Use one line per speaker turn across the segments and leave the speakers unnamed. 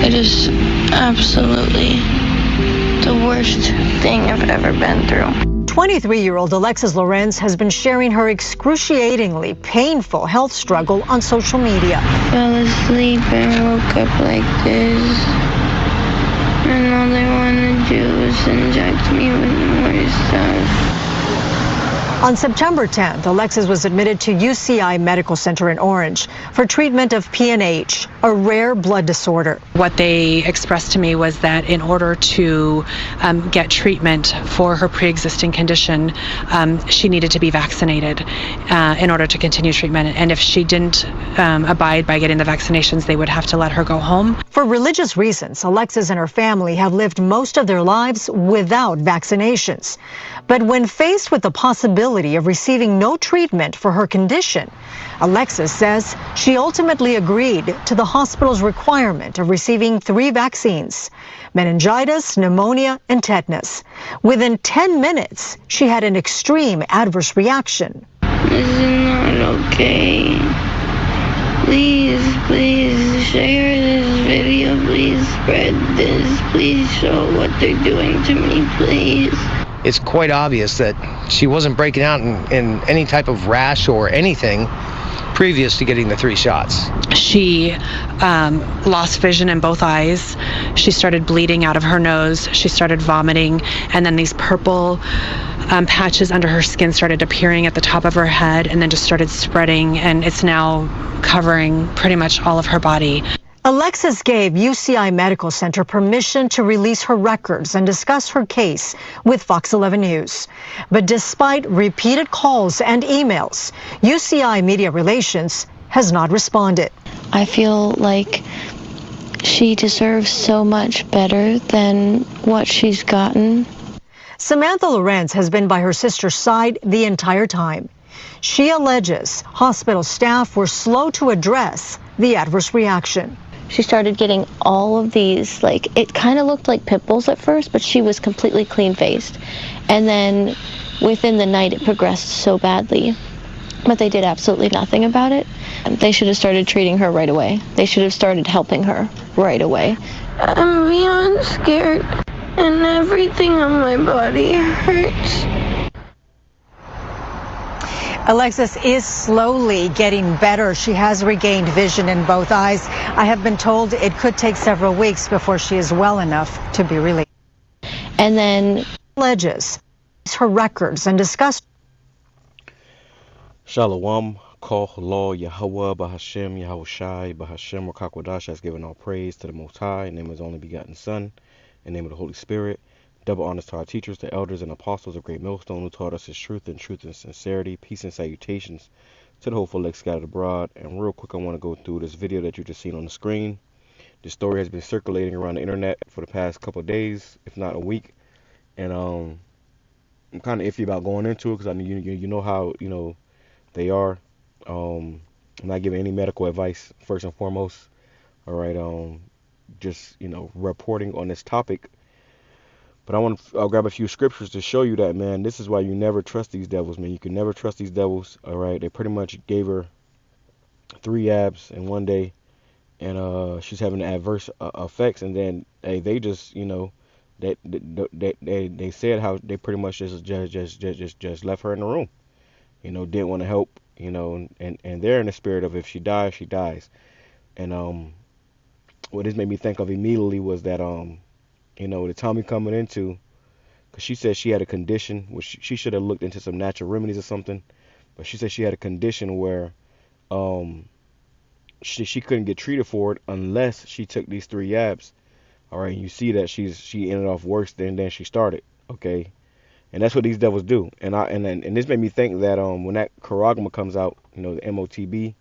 It is absolutely the worst thing I've ever been through.
23-year-old Alexis Lorenz has been sharing her excruciatingly painful health struggle on social media.
Fell asleep and woke up like this. And all they want to do is inject me with more stuff.
On September 10th, Alexis was admitted to UCI Medical Center in Orange for treatment of PNH, a rare blood disorder.
What they expressed to me was that in order to get treatment for her pre-existing condition, she needed to be vaccinated in order to continue treatment. And if she didn't abide by getting the vaccinations, they would have to let her go home.
For religious reasons, Alexis and her family have lived most of their lives without vaccinations. But when faced with the possibility of receiving no treatment for her condition, Alexis says she ultimately agreed to the hospital's requirement of receiving 3 vaccines: meningitis, pneumonia, and tetanus. Within 10 minutes, she had an extreme adverse reaction.
This is not okay. Please, please share this video. Please spread this. Please show what they're doing to me, please.
It's quite obvious that she wasn't breaking out in any type of rash or anything previous to getting the 3 shots.
She lost vision in both eyes. She started bleeding out of her nose. She started vomiting, and then these purple patches under her skin started appearing at the top of her head and then just started spreading, and it's now covering pretty much all of her body.
Alexis gave UCI Medical Center permission to release her records and discuss her case with Fox 11 News. But despite repeated calls and emails, UCI Media Relations has not responded.
I feel like she deserves so much better than what she's gotten.
Samantha Lorenz has been by her sister's side the entire time. She alleges hospital staff were slow to address the adverse reaction.
She started getting all of these, like, it kind of looked like pimples at first, but she was completely clean-faced. And then within the night, it progressed so badly. But they did absolutely nothing about it. They should have started treating her right away. They should have started helping her right away. I'm beyond scared, and everything on my body hurts.
Alexis is slowly getting better. She has regained vision in both eyes. I have been told it could take several weeks before she is well enough to be released.
And then
alleges her records and discussed.
Shalom, Kol Law, YAHAWAH, BAHASHAM, YAHAWASHI, BAHASHAM, or QADASH has given all praise to the Most High, in the name of His only begotten Son, in the name of the Holy Spirit. Double honors to our teachers, the elders and apostles of Great Millstone, who taught us His truth and sincerity. Peace and salutations to the hopeful elect scattered abroad. And real quick, I want to go through this video that you just seen on the screen. This story has been circulating around the internet for the past couple of days, if not a week. And I'm kind of iffy about going into it because I know you know how they are. I'm not giving any medical advice first and foremost. All right, just reporting on this topic. But I'll grab a few scriptures to show you that, man. This is why you never trust these devils, man. You can never trust these devils. All right, they pretty much gave her 3 abs in one day, and she's having adverse effects. And then they just they said how they pretty much just left her in the room. Didn't want to help. And they're in the spirit of if she dies, she dies. And what this made me think of immediately was that the Tommy coming into, because she said she had a condition, which she should have looked into some natural remedies or something, but she said she had a condition where she couldn't get treated for it unless she took these 3 abs. All right, you see that she ended off worse than she started. Okay, and that's what these devils do. And this made me think that when that charagma comes out, the MOTB,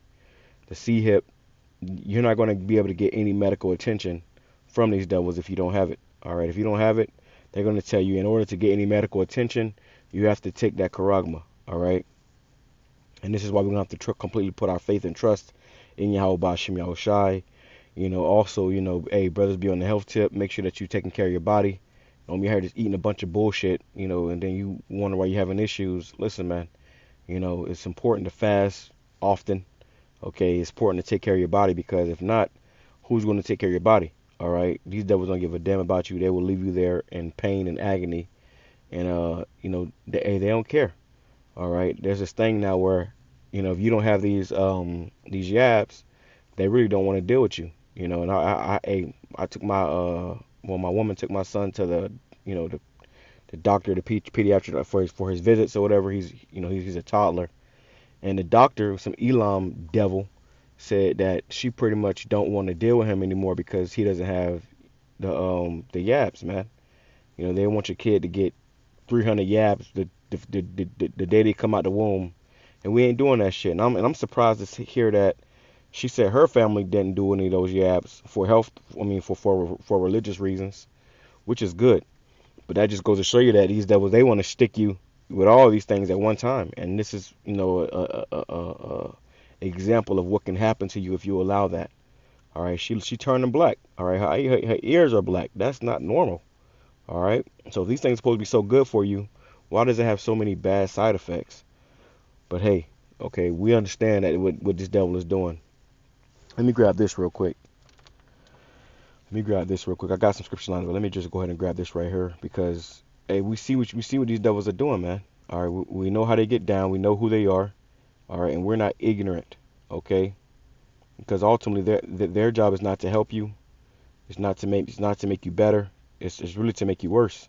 the C-hip, you're not going to be able to get any medical attention from these devils if you don't have it. All right, if you don't have it, they're going to tell you in order to get any medical attention, you have to take that charagma. All right, and this is why we're going to have to completely put our faith and trust in Yahweh, BAHASHAM, YAHWASHI. Also, hey, brothers, be on the health tip. Make sure that you're taking care of your body. Don't be here just eating a bunch of bullshit, and then you wonder why you're having issues. Listen, man, it's important to fast often. Okay, it's important to take care of your body, because if not, who's going to take care of your body? All right, these devils don't give a damn about you. They will leave you there in pain and agony, and they don't care. All right, there's this thing now where, if you don't have these yabs, they really don't want to deal with you. And I took my woman took my son to the doctor, the pediatric for his visits or whatever. He's a toddler, and the doctor, some Elam devil, said that she pretty much don't want to deal with him anymore because he doesn't have the yabs, man. They want your kid to get 300 yabs the day they come out the womb, and we ain't doing that shit. And I'm surprised to hear that she said her family didn't do any of those yabs for health. I mean, for religious reasons, which is good. But that just goes to show you that these devils, they want to stick you with all these things at one time, and this is a example of what can happen to you if you allow that. All right, she turned them black. All right, her ears are black. That's not normal. All right, so if these things are supposed to be so good for you, why does it have so many bad side effects? But hey, okay, we understand that what this devil is doing. Let me grab this real quick. I got some scripture lines, but let me just go ahead and grab this right here because hey, we see what these devils are doing, man. All right, we know how they get down. We know who they are. All right, and we're not ignorant, okay? Because ultimately, their job is not to help you. It's not to make you better. It's really to make you worse.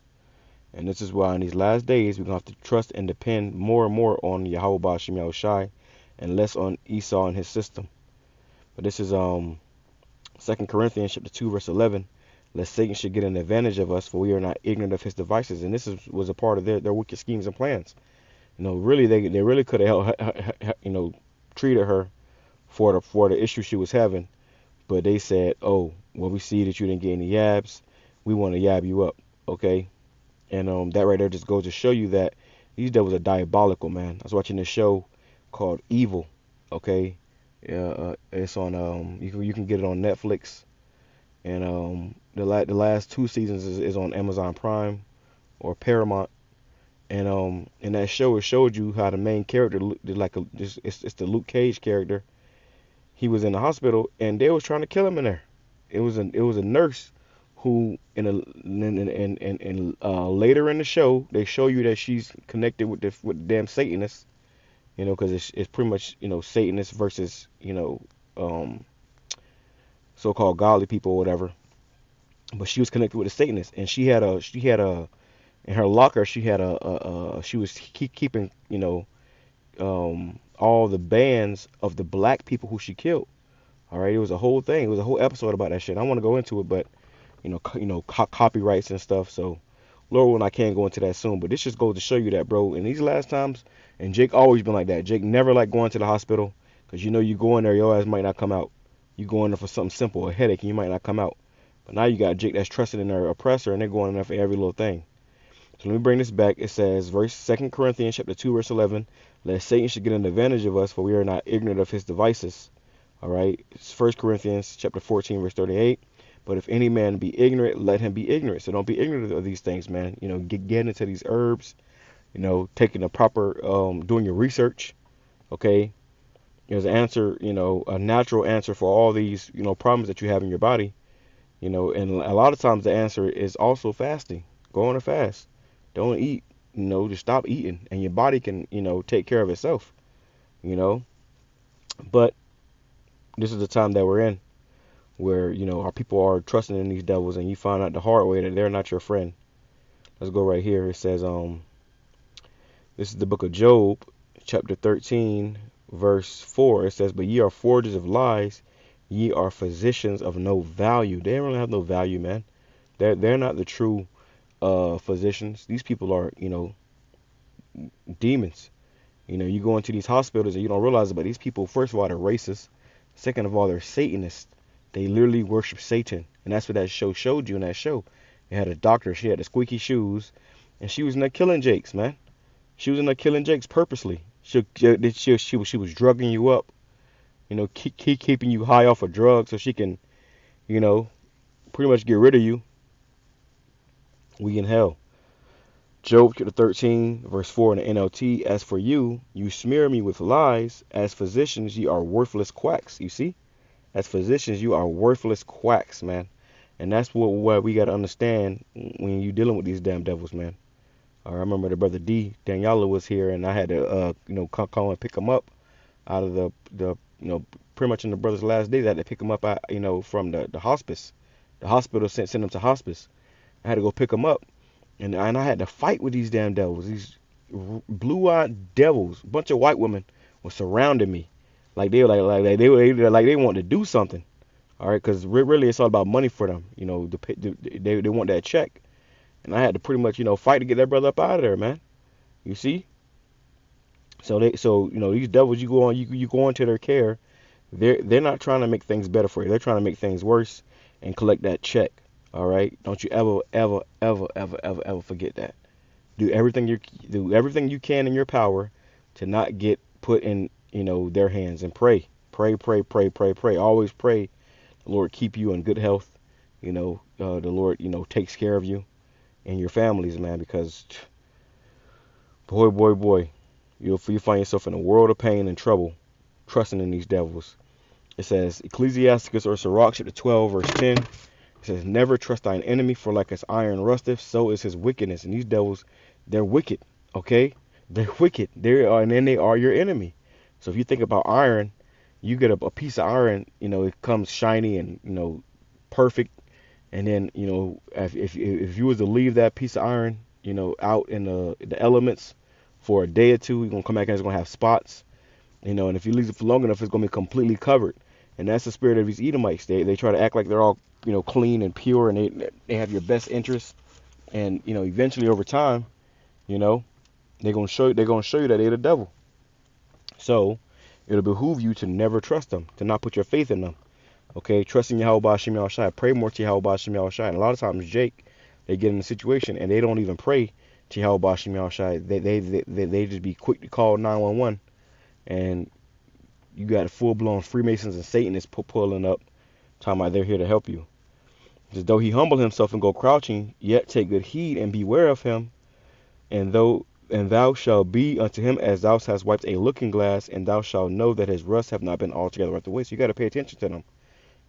And this is why in these last days we're gonna have to trust and depend more and more on Yahweh BAHASHAM YAHWASHI and less on Esau and his system. But this is 2 Corinthians chapter 2 verse 11. Lest Satan should get an advantage of us, for we are not ignorant of his devices. And this was a part of their wicked schemes and plans. Really they really could have treated her for the issue she was having, but they said, oh, well, we see that you didn't get any yabs, we want to yab you up, okay? And that right there just goes to show you that these devils are diabolical, man. I was watching this show called Evil, okay? It's on you can get it on Netflix, and the last 2 seasons is on Amazon Prime or Paramount. And in that show, it showed you how the main character, it's the Luke Cage character. He was in the hospital, and they was trying to kill him in there. It was a nurse who, later in the show, they show you that she's connected with the damn Satanists, because it's pretty much Satanists versus so-called godly people or whatever. But she was connected with the Satanists, and she had a in her locker, she was keeping, all the bands of the black people who she killed. All right, it was a whole thing. It was a whole episode about that shit. I don't want to go into it, but copyrights and stuff. So, Lord willing, I can't go into that soon. But this just goes to show you that, bro. In these last times, and Jake always been like that. Jake never liked going to the hospital because you go in there, your ass might not come out. You go in there for something simple, a headache, and you might not come out. But now you got Jake that's trusted in their oppressor, and they're going in there for every little thing. So let me bring this back. It says, 2 Corinthians chapter 2, verse 11, lest Satan should get an advantage of us, for we are not ignorant of his devices. All right. It's 1 Corinthians chapter 14, verse 38. But if any man be ignorant, let him be ignorant. So don't be ignorant of these things, man. Get into these herbs, taking the proper, doing your research. Okay. There's an answer, a natural answer for all these, problems that you have in your body. And a lot of times the answer is also fasting. Go on a fast. Don't eat, just stop eating, and your body can, take care of itself, But this is the time that we're in where, our people are trusting in these devils, and you find out the hard way that they're not your friend. Let's go right here. It says, this is the book of Job, chapter 13, verse 4. It says, but ye are forgers of lies, ye are physicians of no value. They don't really have no value, man. They're not the true physicians. These people are, demons. You go into these hospitals and you don't realize it, but these people, first of all, they're racist. Second of all, they're Satanists. They literally worship Satan. And that's what that show showed you in that show. They had a doctor, she had the squeaky shoes, and she was in there killing Jakes, man. She was in there killing Jakes purposely. She was drugging you up, keeping you high off of drugs so she can, pretty much get rid of you. We in hell. Job chapter 13, verse 4 in the NLT. As for you, you smear me with lies. As physicians, you are worthless quacks. You see? As physicians, you are worthless quacks, man. And that's what we got to understand when you dealing with these damn devils, man. I remember the brother D Daniela was here, and I had to call and pick him up out of the pretty much in the brother's last days. I had to pick him up out, from the hospice. The hospital sent him to hospice. I had to go pick him up, and I had to fight with these damn devils. These blue-eyed devils, a bunch of white women were surrounding me, like they were like they wanted to do something. All right, because really it's all about money for them. They want that check, and I had to pretty much fight to get that brother up out of there, man. You see? So these devils, you go into their care. They're not trying to make things better for you. They're trying to make things worse and collect that check. All right, don't you ever forget that. Do everything you can in your power to not get put in their hands, and pray. Always pray. The Lord keep you in good health. The Lord takes care of you and your families, man. Because boy, you find yourself in a world of pain and trouble trusting in these devils. It says Ecclesiasticus or Sirach chapter 12 verse 10. It says, never trust thine enemy, for like as iron rusteth, so is his wickedness. And these devils, they're wicked, okay? They're wicked. And then they are your enemy. So if you think about iron, you get a piece of iron, it comes shiny and, perfect. And then, if you was to leave that piece of iron, out in the elements for a day or two, you're going to come back and it's going to have spots, and if you leave it for long enough, it's going to be completely covered. And that's the spirit of these Edomites. They try to act like they're all clean and pure, and they have your best interest. And eventually over time, they're gonna show you that they're the devil. So it'll behoove you to never trust them, to not put your faith in them. Okay, trust in Yahawah Hashem Yahawashi. Pray more to Yahawah Hashem Yahawashi. And a lot of times, Jake, they get in a situation and they don't even pray to Yahawah Hashem Yahawashi. They just be quick to call 911, and you got full-blown Freemasons and Satanists pulling up, talking about they're here to help you. As though he humble himself and go crouching, yet take good heed and beware of him. And thou shalt be unto him as thou hast wiped a looking glass, and thou shalt know that his rust have not been altogether wiped away. So you got to pay attention to them.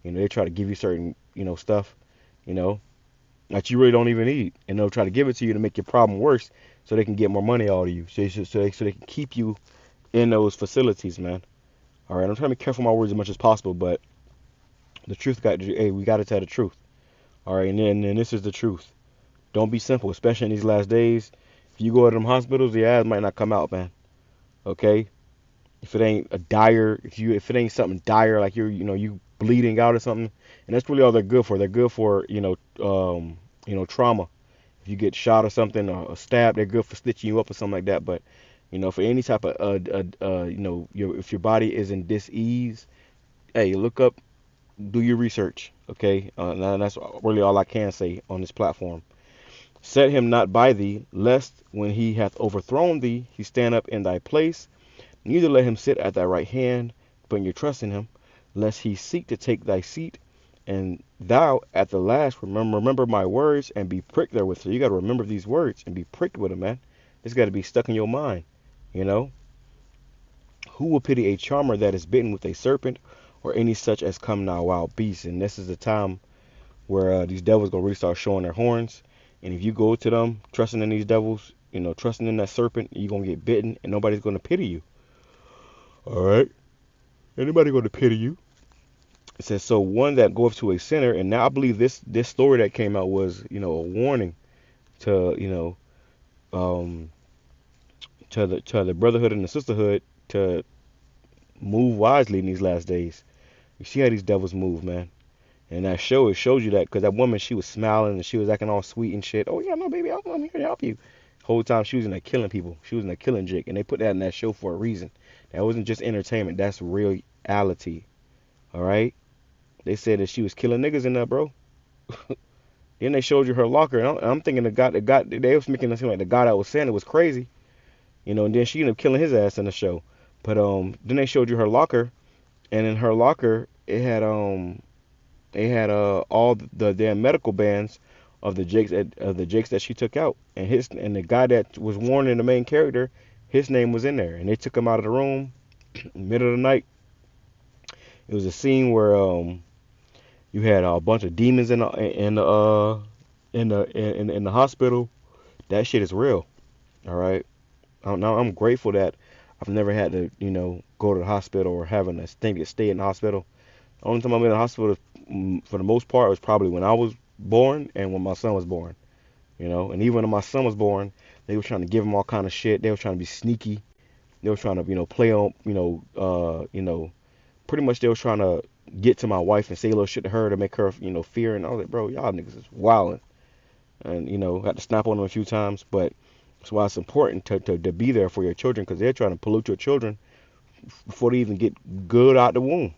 They try to give you certain, stuff, that you really don't even need, and they'll try to give it to you to make your problem worse, so they can get more money out of you, so they can keep you in those facilities, man. All right, I'm trying to be careful with my words as much as possible, but the truth we got to tell the truth. All right, and then this is the truth. Don't be simple, especially in these last days. If you go to them hospitals, the ass might not come out, man. Okay, if it ain't if it ain't something dire, like you bleeding out or something, and that's really all they're good for. They're good for trauma. If you get shot or something or stabbed, they're good for stitching you up or something like that. But for any type of if your body is in dis-ease, hey, look up, do your research, okay? And that's really all I can say on this platform. Set him not by thee, lest when he hath overthrown thee, he stand up in thy place. Neither let him sit at thy right hand, putting your trust in him, lest he seek to take thy seat. And thou at the last remember my words and be pricked therewith. So you got to remember these words and be pricked with them, man. It's got to be stuck in your mind, Who will pity a charmer that is bitten with a serpent, or any such as come now wild beasts? And this is the time where these devils gonna really start showing their horns. And if you go to them trusting in these devils, trusting in that serpent, you're gonna get bitten, and nobody's gonna pity you. All right, anybody gonna pity you? It says, so one that goeth to a sinner, and now I believe this story that came out was a warning to to the brotherhood and the sisterhood to move wisely in these last days. You see how these devils move, man. And that it shows you that, because that woman, she was smiling and she was acting all sweet and shit. Oh yeah, no baby, I'm here to help you. Whole time she was in there killing people. She was in there killing Jake, and they put that in that show for a reason. That wasn't just entertainment. That's reality. All right. They said that she was killing niggas in there, bro. Then they showed you her locker, and I'm thinking the guy they was making it seem like the guy that was saying it was crazy, and then she ended up killing his ass in the show. But then they showed you her locker, and in her locker it had all the damn medical bands of the Jakes that she took out, and the guy that was warning the main character, his name was in there, and they took him out of the room, middle of the night. It was a scene where You had a bunch of demons in the hospital. That shit is real. All right. Now I'm grateful that I've never had to, go to the hospital or having to stay in the hospital. The only time I'm in the hospital, for the most part, was probably when I was born and when my son was born. And even when my son was born, they were trying to give him all kind of shit. They were trying to be sneaky. They were trying to, play on, pretty much they were trying to get to my wife and say a little shit to her to make her, fear. And I was like, bro, y'all niggas is wilding. And, had to snap on them a few times. But that's why it's important to be there for your children, because they're trying to pollute your children before they even get good out the womb.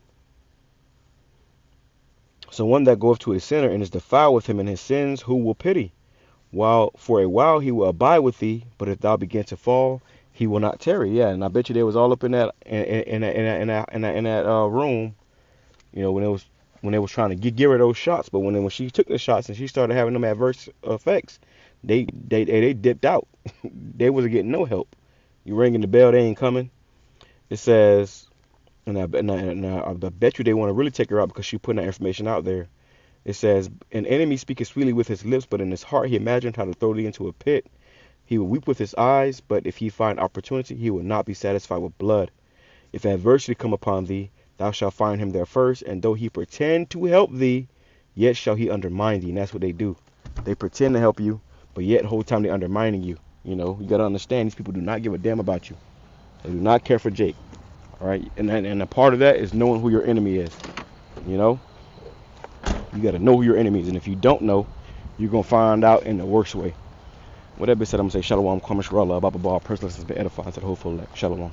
So one that goeth to a sinner and is defiled with him in his sins, who will pity? While for a while he will abide with thee, but if thou begin to fall, he will not tarry. Yeah, and I bet you they was all up in that room, when they was trying to give her those shots. But when she took the shots and she started having them adverse effects, they dipped out. They wasn't getting no help. You ringing the bell, they ain't coming. It says, and I bet you they want to really take her out because she putting that information out there. It says, an enemy speaketh sweetly with his lips, but in his heart he imagined how to throw thee into a pit. He will weep with his eyes, but if he find opportunity, he will not be satisfied with blood. If adversity come upon thee, thou shalt find him there first, and though he pretend to help thee, yet shall he undermine thee. And that's what they do. They pretend to help you, but yet the whole time they're undermining you. You got to understand, these people do not give a damn about you. They do not care for Jake. All right, and a part of that is knowing who your enemy is. You got to know who your enemy is, and if you don't know, you're gonna find out in the worst way. With that being said, I'm gonna say shalom, kwame shalom, blah blah blah. Personally, has been edifying to the whole full. Shalom.